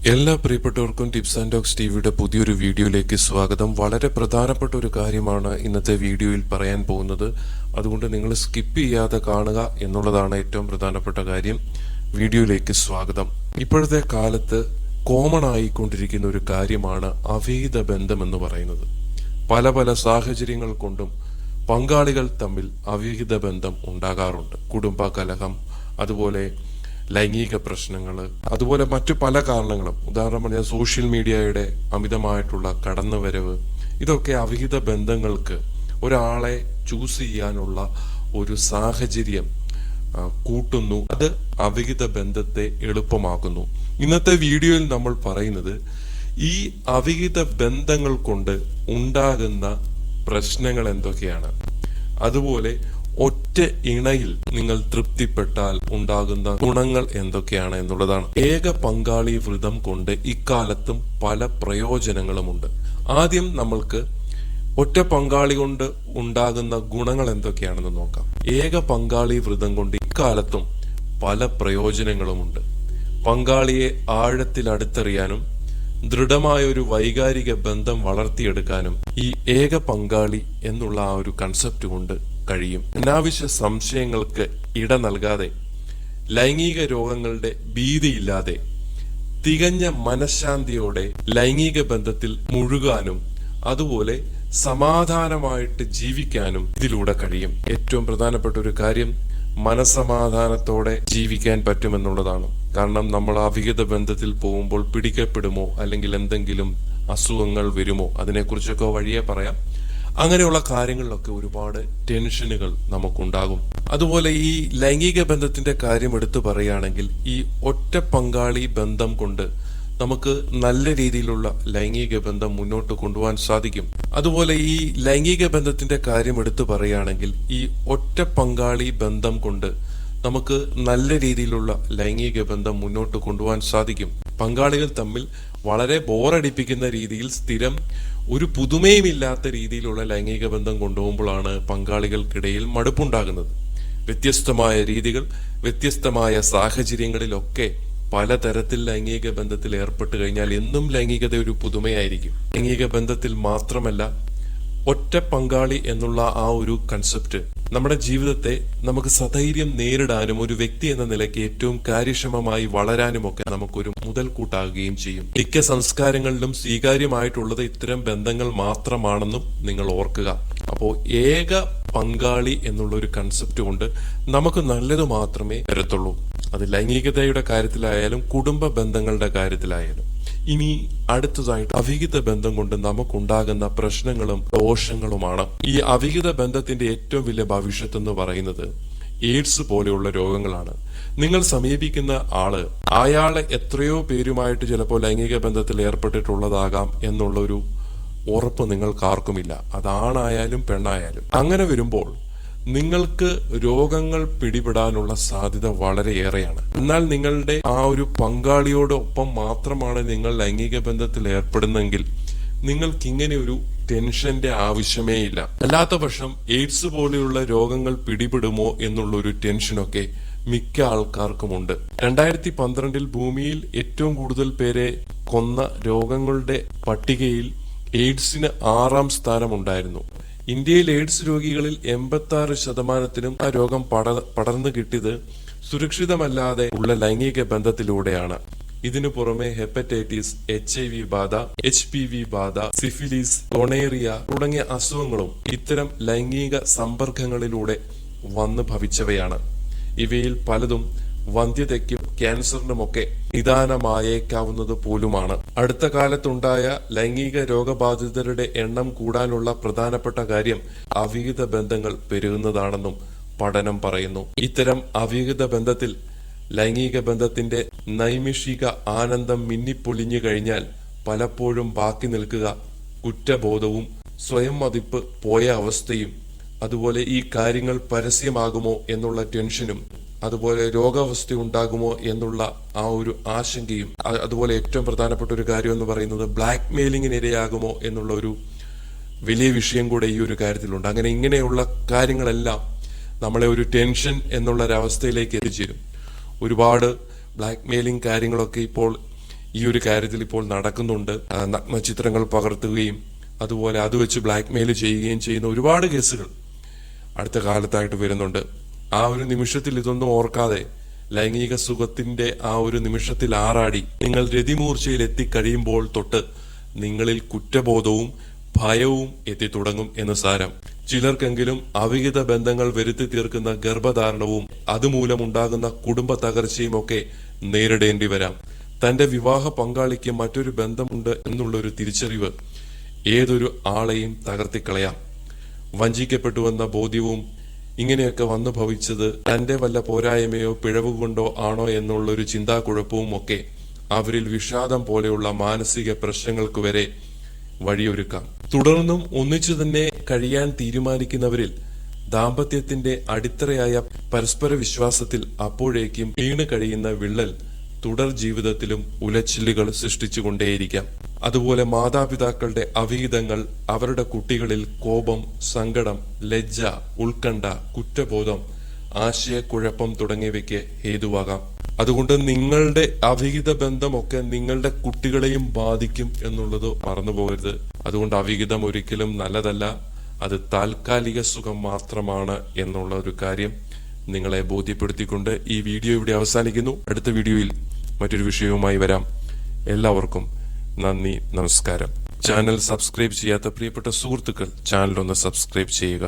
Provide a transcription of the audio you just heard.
എല്ലാ പ്രിയപ്പെട്ടവർക്കും tips and talks ടിവിയുടെ പുതിയൊരു വീഡിയോയിലേക്ക് സ്വാഗതം. വളരെ പ്രധാനപ്പെട്ട ഒരു കാര്യമാണ് ഇന്നത്തെ വീഡിയോയിൽ പറയാൻ പോകുന്നത്. അതുകൊണ്ട് നിങ്ങൾ സ്കിപ്പ് ചെയ്യാതെ കാണുക എന്നുള്ളതാണ് ഏറ്റവും പ്രധാനപ്പെട്ട കാര്യം. വീഡിയോയിലേക്ക് സ്വാഗതം. ഇപ്പോഴത്തെ കാലത്ത് കോമൺ ആയിക്കൊണ്ടിരിക്കുന്ന ഒരു കാര്യമാണ് അവിഹിത ബന്ധം എന്ന് പറയുന്നത്. പല പല സാഹചര്യങ്ങൾ കൊണ്ടും പങ്കാളികൾ തമ്മിൽ അവിഹിത ബന്ധം ഉണ്ടാകാറുണ്ട്. കുടുംബ കലഹം, അതുപോലെ ലൈംഗിക പ്രശ്നങ്ങൾ, അതുപോലെ മറ്റു പല കാരണങ്ങളും. ഉദാഹരണം പറഞ്ഞാൽ സോഷ്യൽ മീഡിയയുടെ അമിതമായിട്ടുള്ള കടന്നുവരവ്, ഇതൊക്കെ അവിഹിത ബന്ധങ്ങൾക്ക് ഒരാളെ ചൂസ് ചെയ്യാനുള്ള ഒരു സാഹചര്യം കൂട്ടുന്നു. അത് അവിഹിത ബന്ധത്തെ എളുപ്പമാക്കുന്നു. ഇന്നത്തെ വീഡിയോയിൽ നമ്മൾ പറയുന്നത് ഈ അവിഹിത ബന്ധങ്ങൾ കൊണ്ട് ഉണ്ടാകുന്ന പ്രശ്നങ്ങൾ എന്തൊക്കെയാണ്, അതുപോലെ ഒറ്റ ഇണയിൽ നിങ്ങൾ തൃപ്തിപ്പെട്ടാൽ ഉണ്ടാകുന്ന ഗുണങ്ങൾ എന്തൊക്കെയാണ് എന്നുള്ളതാണ്. ഏക പങ്കാളി വ്രതം കൊണ്ട് ഇക്കാലത്തും പല പ്രയോജനങ്ങളുമുണ്ട്. ആദ്യം നമ്മൾക്ക് ഒറ്റ പങ്കാളി കൊണ്ട് ഉണ്ടാകുന്ന ഗുണങ്ങൾ എന്തൊക്കെയാണെന്ന് നോക്കാം. ഏക പങ്കാളി വ്രതം കൊണ്ട് ഇക്കാലത്തും പല പ്രയോജനങ്ങളുമുണ്ട്. പങ്കാളിയെ ആഴത്തിൽ അടുത്തറിയാനും ദൃഢമായ ഒരു വൈകാരിക ബന്ധം വളർത്തിയെടുക്കാനും ഈ ഏക പങ്കാളി എന്നുള്ള ആ ഒരു കൺസെപ്റ്റ് കൊണ്ട് കഴിയും. അനാവശ്യ സംശയങ്ങൾക്ക് ഇട നൽകാതെ, ലൈംഗിക രോഗങ്ങളുടെ ഭീതിയില്ലാതെ, തികഞ്ഞ മനഃശാന്തിയോടെ ലൈംഗിക ബന്ധത്തിൽ മുഴുകാനും അതുപോലെ സമാധാനമായിട്ട് ജീവിക്കാനും ഇതിലൂടെ കഴിയും. ഏറ്റവും പ്രധാനപ്പെട്ട ഒരു കാര്യം മനസമാധാനത്തോടെ ജീവിക്കാൻ പറ്റുമെന്നുള്ളതാണ്. കാരണം നമ്മൾ അവിഹിത ബന്ധത്തിൽ പോകുമ്പോൾ പിടിക്കപ്പെടുമോ അല്ലെങ്കിൽ എന്തെങ്കിലും അസുഖങ്ങൾ വരുമോ, അതിനെക്കുറിച്ചൊക്കെ വഴിയെ പറയാം. അങ്ങനെയുള്ള കാര്യങ്ങളിലൊക്കെ ഒരുപാട് ടെൻഷനുകൾ നമുക്കുണ്ടാകും. അതുപോലെ ഈ ലൈംഗിക ബന്ധത്തിന്റെ കാര്യം എടുത്തു പറയുകയാണെങ്കിൽ ഈ ഒറ്റ പങ്കാളി ബന്ധം കൊണ്ട് നമുക്ക് നല്ല രീതിയിലുള്ള ലൈംഗിക ബന്ധം മുന്നോട്ട് കൊണ്ടുപോകാൻ സാധിക്കും. അതുപോലെ ഈ ലൈംഗിക ബന്ധത്തിന്റെ കാര്യം എടുത്തു പറയുകയാണെങ്കിൽ ഈ ഒറ്റ പങ്കാളി ബന്ധം കൊണ്ട് നമുക്ക് നല്ല രീതിയിലുള്ള ലൈംഗിക ബന്ധം മുന്നോട്ട് കൊണ്ടുപോകാൻ സാധിക്കും. പങ്കാളികൾ തമ്മിൽ വളരെ ബോറടിപ്പിക്കുന്ന രീതിയിൽ സ്ഥിരം ഒരു പുതുമയുമില്ലാത്ത രീതിയിലുള്ള ലൈംഗിക ബന്ധം കൊണ്ടുപോകുമ്പോഴാണ് പങ്കാളികൾക്കിടയിൽ മടുപ്പുണ്ടാകുന്നത്. വ്യത്യസ്തമായ രീതികൾ, വ്യത്യസ്തമായ സാഹചര്യങ്ങളിലൊക്കെ പലതരത്തിൽ ലൈംഗിക ബന്ധത്തിൽ ഏർപ്പെട്ട് കഴിഞ്ഞാൽ എന്നും ലൈംഗികത ഒരു പുതുമയായിരിക്കും. ലൈംഗിക ബന്ധത്തിൽ മാത്രമല്ല, ഒറ്റ പങ്കാളി എന്നുള്ള ആ ഒരു കൺസെപ്റ്റ് നമ്മുടെ ജീവിതത്തെ നമുക്ക് സധൈര്യം നേരിടാനും ഒരു വ്യക്തി എന്ന നിലയ്ക്ക് ഏറ്റവും കാര്യക്ഷമമായി വളരാനുമൊക്കെ നമുക്കൊരു മുതൽക്കൂട്ടാകുകയും ചെയ്യും. മിക്ക സംസ്കാരങ്ങളിലും സ്വീകാര്യമായിട്ടുള്ളത് ഇത്തരം ബന്ധങ്ങൾ മാത്രമാണെന്നും നിങ്ങൾ ഓർക്കുക. അപ്പോൾ ഏക പങ്കാളി എന്നുള്ള ഒരു കൺസെപ്റ്റ് കൊണ്ട് നമുക്ക് നല്ലത് മാത്രമേ വരത്തുള്ളൂ. അത് ലൈംഗികതയുടെ കാര്യത്തിലായാലും കുടുംബ ബന്ധങ്ങളുടെ കാര്യത്തിലായാലും. ഇനി അടുത്തതായിട്ട് അവിഹിത ബന്ധം കൊണ്ട് നമുക്കുണ്ടാകുന്ന പ്രശ്നങ്ങളും ദോഷങ്ങളുമാണ്. ഈ അവിഹിത ബന്ധത്തിന്റെ ഏറ്റവും വലിയ ഭവിഷ്യത്ത് എന്ന് പറയുന്നത് എയ്ഡ്സ് പോലെയുള്ള രോഗങ്ങളാണ്. നിങ്ങൾ സമീപിക്കുന്ന ആള് അയാളെ എത്രയോ പേരുമായിട്ട് ചിലപ്പോൾ ലൈംഗിക ബന്ധത്തിൽ ഏർപ്പെട്ടിട്ടുള്ളതാകാം എന്നുള്ളൊരു ഉറപ്പ് നിങ്ങൾക്കാർക്കുമില്ല. അതാണായാലും പെണ്ണായാലും. അങ്ങനെ വരുമ്പോൾ നിങ്ങൾക്ക് രോഗങ്ങൾ പിടിപെടാനുള്ള സാധ്യത വളരെയേറെയാണ്. എന്നാൽ നിങ്ങളുടെ ആ ഒരു പങ്കാളിയോടൊപ്പം മാത്രമാണ് നിങ്ങൾ ലൈംഗിക ബന്ധത്തിൽ ഏർപ്പെടുന്നെങ്കിൽ നിങ്ങൾക്ക് ഇങ്ങനെ ഒരു ടെൻഷന്റെ ആവശ്യമേ ഇല്ല. അല്ലാത്ത പക്ഷം എയ്ഡ്സ് പോലെയുള്ള രോഗങ്ങൾ പിടിപെടുമോ എന്നുള്ള ഒരു ടെൻഷനൊക്കെ മിക്ക ആൾക്കാർക്കുമുണ്ട്. 2012 ഭൂമിയിൽ ഏറ്റവും കൂടുതൽ പേരെ കൊന്ന രോഗങ്ങളുടെ പട്ടികയിൽ എയ്ഡ്സിന് 6ാം സ്ഥാനമുണ്ടായിരുന്നു. ഇന്ത്യയിൽ എയ്ഡ്സ് രോഗികളിൽ 86%നും ആ രോഗം പടർന്നു കിട്ടിയത് സുരക്ഷിതമല്ലാതെ ഉള്ള ലൈംഗിക ബന്ധത്തിലൂടെയാണ്. ഇതിനു പുറമെ ഹെപ്പറ്റൈറ്റിസ്, HIV ബാധ, HPV ബാധ, സിഫിലിസ്, ഗൊണേറിയ തുടങ്ങിയ അസുഖങ്ങളും ഇത്തരം ലൈംഗിക സമ്പർക്കങ്ങളിലൂടെ വന്നു ഭവിച്ചവയാണ്. ഇവയിൽ പലതും വന്ധ്യതയ്ക്കും ക്യാൻസറിനുമൊക്കെ നിദാനമായേക്കാവുന്നത് പോലുമാണ്. അടുത്ത കാലത്തുണ്ടായ ലൈംഗിക രോഗബാധിതരുടെ എണ്ണം കൂടാനുള്ള പ്രധാനപ്പെട്ട കാര്യം അവിഹിത ബന്ധങ്ങൾ പെരുകുന്നതാണെന്നും പഠനം പറയുന്നു. ഇത്തരം അവിഹിത ബന്ധത്തിൽ ലൈംഗിക ബന്ധത്തിന്റെ നൈമിഷിക ആനന്ദം മിന്നിപ്പൊലിഞ്ഞു കഴിഞ്ഞാൽ പലപ്പോഴും ബാക്കി നിൽക്കുക കുറ്റബോധവും സ്വയം മതിപ്പ് പോയ അവസ്ഥയും, അതുപോലെ ഈ കാര്യങ്ങൾ പരസ്യമാകുമോ എന്നുള്ള ടെൻഷനും, അതുപോലെ രോഗാവസ്ഥ ഉണ്ടാകുമോ എന്നുള്ള ആ ഒരു ആശങ്കയും, അതുപോലെ ഏറ്റവും പ്രധാനപ്പെട്ട ഒരു കാര്യം എന്ന് പറയുന്നത് ബ്ലാക്ക് മെയിലിങ്ങിന് ഇരയാകുമോ എന്നുള്ള ഒരു വലിയ വിഷയം കൂടെ ഈ ഒരു കാര്യത്തിലുണ്ട്. അങ്ങനെ ഇങ്ങനെയുള്ള കാര്യങ്ങളെല്ലാം നമ്മളെ ഒരു ടെൻഷൻ എന്നുള്ള ഒരവസ്ഥയിലേക്ക് എത്തിച്ചേരും. ഒരുപാട് ബ്ലാക്ക് മെയിലിംഗ് കാര്യങ്ങളൊക്കെ ഇപ്പോൾ ഈ ഒരു കാര്യത്തിൽ ഇപ്പോൾ നടക്കുന്നുണ്ട്. നഗ്നചിത്രങ്ങൾ പകർത്തുകയും അതുപോലെ അത് വെച്ച് ബ്ലാക്ക്മെയിൽ ചെയ്യുകയും ചെയ്യുന്ന ഒരുപാട് കേസുകൾ അടുത്ത കാലത്തായിട്ട് വരുന്നുണ്ട്. ആ ഒരു നിമിഷത്തിൽ ഇതൊന്നും ഓർക്കാതെ ലൈംഗിക സുഖത്തിന്റെ ആ ഒരു നിമിഷത്തിൽ ആറാടി നിങ്ങൾ രതിമൂർച്ചയിൽ എത്തിക്കഴിയുമ്പോൾ തൊട്ട് നിങ്ങളിൽ കുറ്റബോധവും ഭയവും എത്തിത്തുടങ്ങും എന്ന് സാരം. ചിലർക്കെങ്കിലും അവിഹിത ബന്ധങ്ങൾ വരുത്തി തീർക്കുന്ന ഗർഭധാരണവും അതുമൂലമുണ്ടാകുന്ന കുടുംബ തകർച്ചയും ഒക്കെ നേരിടേണ്ടി വരാം. തന്റെ വിവാഹ പങ്കാളിക്ക് മറ്റൊരു ബന്ധമുണ്ട് എന്നുള്ളൊരു തിരിച്ചറിവ് ഏതൊരു ആളെയും തകർത്തിക്കളയാം. വഞ്ചിക്കപ്പെട്ടുവെന്ന ബോധ്യവും ഇങ്ങനെയൊക്കെ വന്നു ഭവിച്ചത് തന്റെ വല്ല പോരായ്മയോ പിഴവുകൊണ്ടോ ആണോ എന്നുള്ളൊരു ചിന്താക്കുഴപ്പവും ഒക്കെ അവരിൽ വിഷാദം പോലെയുള്ള മാനസിക പ്രശ്നങ്ങൾക്ക് വരെ വഴിയൊരുക്കാം. തുടർന്നും ഒന്നിച്ചു തന്നെ കഴിയാൻ തീരുമാനിക്കുന്നവരിൽ ദാമ്പത്യത്തിന്റെ അടിത്തറയായ പരസ്പര വിശ്വാസത്തിൽ അപ്പോഴേക്കും വീണ് കഴിയുന്ന വിള്ളൽ തുടർ ജീവിതത്തിലും ഉലച്ചില്ലുകൾ സൃഷ്ടിച്ചുകൊണ്ടേയിരിക്കാം. അതുപോലെ മാതാപിതാക്കളുടെ അവിഹിതങ്ങൾ അവരുടെ കുട്ടികളിൽ കോപം, സങ്കടം, ലജ്ജ, ഉത്കണ്ഠ, കുറ്റബോധം, ആശയക്കുഴപ്പം തുടങ്ങിയവയ്ക്ക് ഹേതുവാകാം. അതുകൊണ്ട് നിങ്ങളുടെ അവിഹിത ബന്ധമൊക്കെ നിങ്ങളുടെ കുട്ടികളെയും ബാധിക്കും എന്നുള്ളത് മറന്നുപോകരുത്. അതുകൊണ്ട് അവിഹിതം ഒരിക്കലും നല്ലതല്ല, അത് താൽക്കാലിക സുഖം മാത്രമാണ് എന്നുള്ള ഒരു കാര്യം നിങ്ങളെ ബോധ്യപ്പെടുത്തിക്കൊണ്ട് ഈ വീഡിയോ ഇവിടെ അവസാനിക്കുന്നു. അടുത്ത വീഡിയോയിൽ മറ്റൊരു വിഷയവുമായി വരാം. എല്ലാവർക്കും നന്ദി, നമസ്കാരം. ചാനൽ സബ്സ്ക്രൈബ് ചെയ്യാത്ത പ്രിയപ്പെട്ട സുഹൃത്തുക്കൾ ചാനൽ ഒന്ന് സബ്സ്ക്രൈബ് ചെയ്യുക.